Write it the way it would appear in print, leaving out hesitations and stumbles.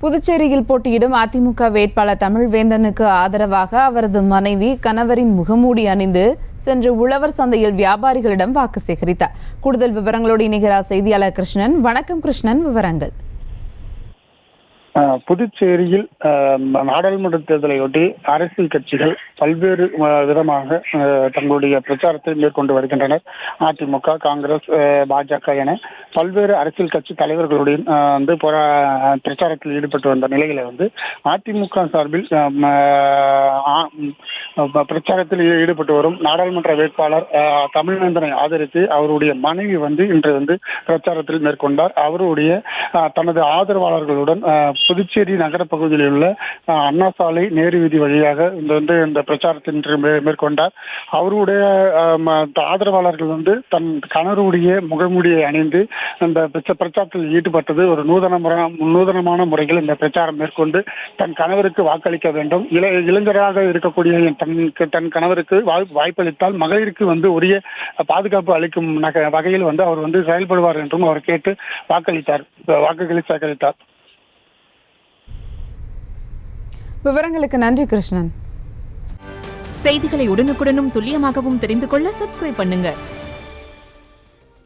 புதுச்சேரியில் போட்டியிடும் அதிமுக வேட்பாளர் தமிழ்வேந்தனுக்கு ஆதரவாக அவரது மனைவி கணவரின் முகமூடி அணிந்து சென்று உழவர் சந்தையில் வியாபாரிகளிடம் வாக்கு சேகரித்தார். கூடுதல் விவரங்களோடு இணைகிறார் செய்தியாளர் கிருஷ்ணன். வணக்கம் கிருஷ்ணன், விவரங்கள். புதுச்சேரியில் நாடாளுமன்ற தேர்தலையொட்டி அரசியல் கட்சிகள் பல்வேறு விதமாக தங்களுடைய பிரச்சாரத்தை மேற்கொண்டு வருகின்றனர். அதிமுக, காங்கிரஸ், பாஜக என பல்வேறு அரசியல் கட்சி தலைவர்களுடன் பிரச்சாரத்தில் ஈடுபட்டு வந்த நிலையில அதிமுக சார்பில் பிரச்சாரத்தில் ஈடுபட்டு வரும் நாடாளுமன்ற வேட்பாளர் தமிழ்வேந்தனை ஆதரித்து அவருடைய மனைவி இன்று பிரச்சாரத்தில் மேற்கொண்டார். அவருடைய தனது ஆதரவாளர்களுடன் புதுச்சேரி நகர பகுதியில் உள்ள அண்ணா சாலை, நேரு வீதி வழியாக இந்த பிரச்சாரத்தை மேற்கொண்டார். அவருடைய ஆதரவாளர்கள் தன் கணவருடைய முகமூடியை அணிந்து இந்த பிரச்சாரத்தில் ஈடுபட்டது ஒரு நூதனமான முறையில் இந்த பிரச்சாரம் மேற்கொண்டு தன் கணவருக்கு வாக்களிக்க வேண்டும், இளைஞராக இருக்கக்கூடிய தன் கணவருக்கு வாய்ப்பளித்தால் மகளிருக்கு உரிய பாதுகாப்பு அளிக்கும் வகையில் அவர் செயல்படுவார் என்றும் அவர் கேட்டு வாக்குகளை சேகரித்தார். விவரங்களுக்கு நன்றி கிருஷ்ணன். செய்திகளை உடனுக்குடனும் துல்லியமாகவும் தெரிந்து கொள்ள சப்ஸ்கிரைப் பண்ணுங்க.